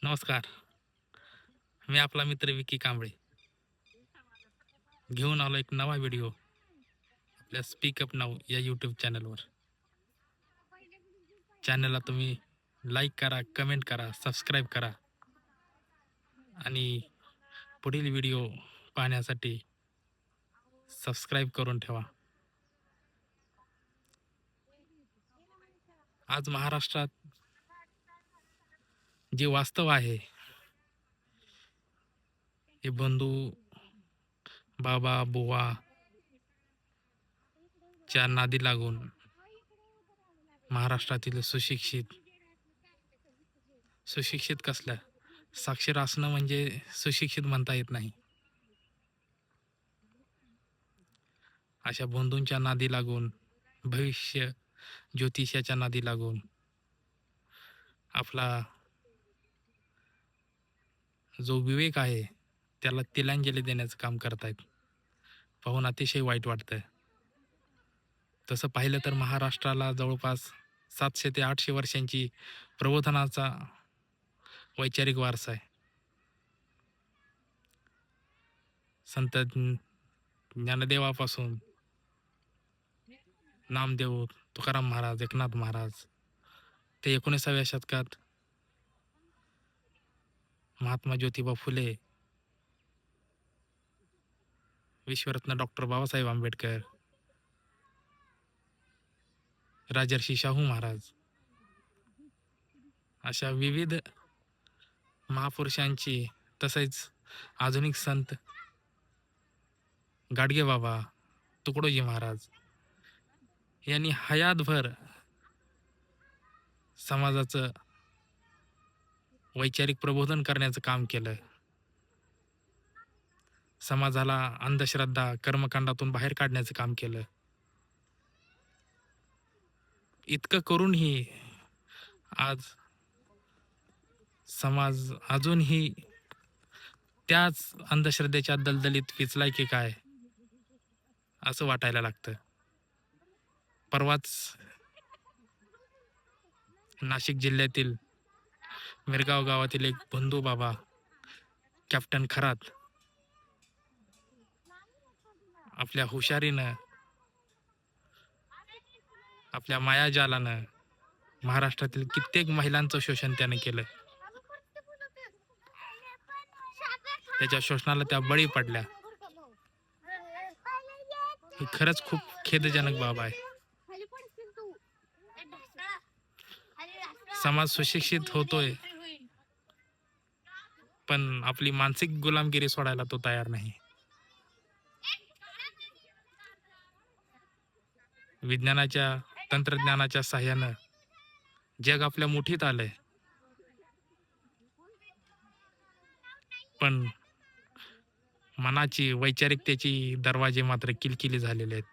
नमस्कार. मी आपला मित्र विकी कांबळे घेऊन आलो एक नवा व्हिडिओ आपल्या स्पीकअप नाऊ या यूट्यूब चॅनलवर. चॅनलला तुम्ही लाईक करा, कमेंट करा, सबस्क्राईब करा आणि पुढील व्हिडिओ पाहण्यासाठी सबस्क्राईब करून ठेवा. आज महाराष्ट्रात जे वास्तव आहे, हे बंधू, बाबा, बुवा च्या नादी लागून महाराष्ट्रातील सुशिक्षित कसल्या साक्षर असणं म्हणजे सुशिक्षित म्हणता येत नाही. अशा बंधूंच्या नादी लागून, भविष्य ज्योतिषाच्या नादी लागून आपला जो विवेक आहे त्याला तिलांजली देण्याचं काम करतायत. पाहून अतिशय वाईट वाटतंय. तसं पाहिलं तर महाराष्ट्राला जवळपास 700 ते 800 वर्षांची प्रबोधनाचा वैचारिक वारसा आहे. संत ज्ञानदेवापासून नामदेव, तुकाराम महाराज, एकनाथ महाराज ते 19व्या शतकात महात्मा ज्योतिबा फुले, विश्वरत्न डॉक्टर बाबासाहेब आंबेडकर, राजर्षी शाहू महाराज अशा विविध महापुरुषांची, तसेच आधुनिक संत गाडगे बाबा, तुकडोजी महाराज यांनी हयातभर समाजाचं वैचारिक प्रबोधन करण्याचं काम केलं. समाजाला अंधश्रद्धा, कर्मकांडातून बाहेर काढण्याचं काम केलं. इतकं करूनही आज समाज अजूनही त्याच अंधश्रद्धेच्या दलदलीत पिचलाय की काय असं वाटायला लागतं. परवाच नाशिक जिल्ह्यातील मिरगाव गावातील एक बंधू बाबा कॅप्टन खरात आपल्या हुशारीनं, आपल्या मायाजालानं महाराष्ट्रातील कित्येक महिलांचं शोषण त्याने केलं. त्याच्या शोषणाला त्या बळी पडल्या. ही खरंच खूप खेदजनक बाब आहे. समाज सुशिक्षित होतोय, पण आपली मानसिक गुलामगिरी सोडायला तो तयार नाही. विज्ञानाच्या, तंत्रज्ञानाच्या साह्यानं जग आपल्या मुठीत आलंय, पण मनाची, वैचारिकतेची दरवाजे मात्र किलकिली झालेले आहेत.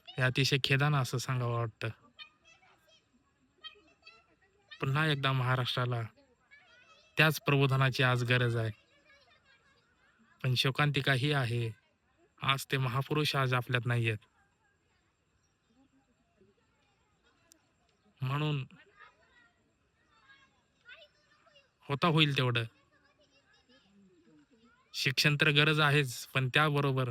हे अतिशय खेदानं असं सांगावं वाटतं. पुन्हा एकदा महाराष्ट्राला त्याच प्रबोधनाची आज गरज आहे. पण शोकांतिका ही आहे, आज ते महापुरुष आज आपल्यात नाही आहेत. म्हणून होता होईल तेवढं शिक्षण तर गरज आहेच, पण त्याबरोबर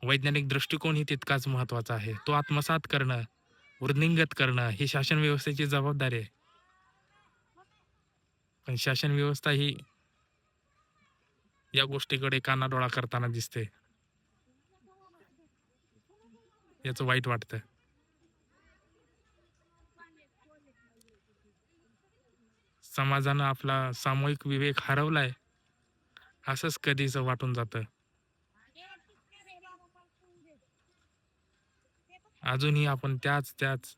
वैज्ञानिक दृष्टिकोनही तितकाच महत्त्वाचा आहे. तो आत्मसात करणं, वृद्धिंगत करणं ही शासन व्यवस्थेची जबाबदारी आहे. पण शासन व्यवस्था ही या गोष्टीकडे कानाडोळा करताना दिसते. याचं वाईट वाटतं. समाजानं आपला सामूहिक विवेक हरवलाय असंच कधीच वाटून जातं. अजूनही आपण त्याच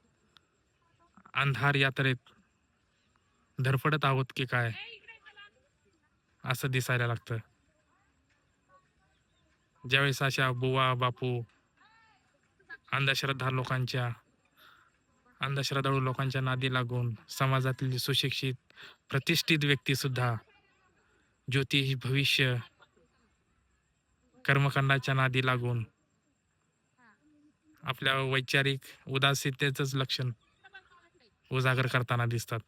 अंधार यात्रेत धडपडत आहोत की काय असं दिसायला लागतं. ज्यावेळेस अशा बुवा, बापू, अंधश्रद्धाळू लोकांच्या नादी लागून समाजातील सुशिक्षित, प्रतिष्ठित व्यक्तीसुद्धा ज्योतिष, भविष्य, कर्मकांडाच्या नादी लागून आपल्या वैचारिक उदासीनतेचंच लक्षण उजागर करताना दिसतात.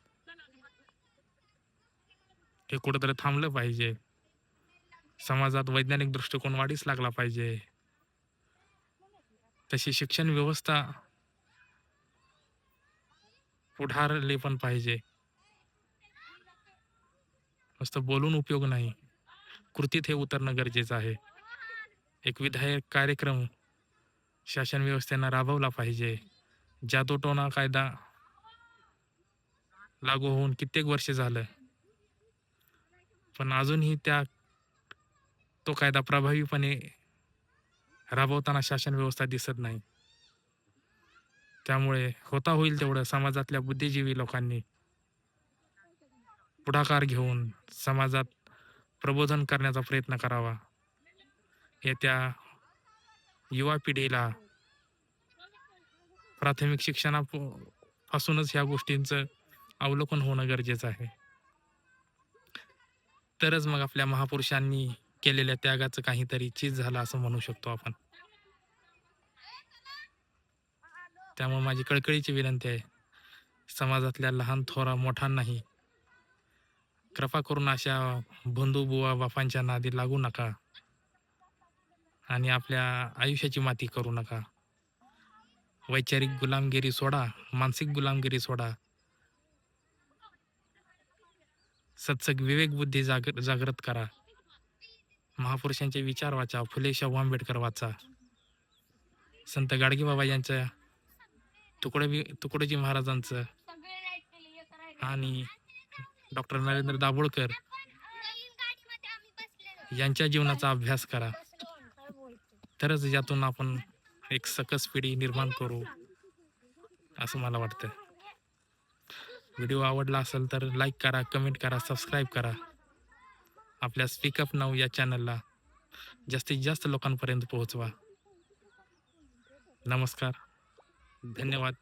हे कुठंतरी थांबलं पाहिजे. समाजात वैज्ञानिक दृष्टिकोन वाढीस लागला पाहिजे. तशी शिक्षण व्यवस्था पुढारली पण पाहिजे. नुसतं बोलून उपयोग नाही. कृतीत हे उतरणं गरजेचं आहे. एक विधायक कार्यक्रम शासन व्यवस्थेनं राबवला पाहिजे. जादूटोणा कायदा लागू होऊन कित्येक वर्ष झालं. पण अजूनही तो कायदा प्रभावीपणे राबवताना शासन व्यवस्था दिसत नाही. त्यामुळे होता होईल तेवढं समाजातल्या बुद्धिजीवी लोकांनी पुढाकार घेऊन समाजात प्रबोधन करण्याचा प्रयत्न करावा. येत्या युवा पिढीला प्राथमिक शिक्षणापासूनच ह्या गोष्टींचं अवलोकन होणं गरजेचं आहे. तरच मग आपल्या महापुरुषांनी केलेल्या त्यागाचं काहीतरी चीज झालं असं म्हणू शकतो आपण. त्यामुळे माझी कळकळीची विनंती आहे, समाजातल्या लहान थोरा मोठ्यांनाही कृपा करून अशा बंधू बुवा बापांच्या नादी लागू नका आणि आपल्या आयुष्याची माती करू नका. वैचारिक गुलामगिरी सोडा, मानसिक गुलामगिरी सोडा. सत्सग विवेक बुद्धी जागृत करा. महापुरुषांचे विचार वाचा, फुले शाहू आंबेडकर वाचा, संत गाडगेबाबा यांच्या तुकडोजी महाराजांचं आणि डॉक्टर नरेंद्र दाभोळकर यांच्या जीवनाचा अभ्यास करा. तरच यातून आपण एक सकस पिढी निर्माण करू असं मला वाटतं. व्हिडिओ आवडला असेल तर लाईक करा, कमेंट करा, सबस्क्राईब करा. आपल्या स्पीकअप नाऊ या चॅनलला जास्तीत जास्त लोकांपर्यंत पोहोचवा. नमस्कार, धन्यवाद.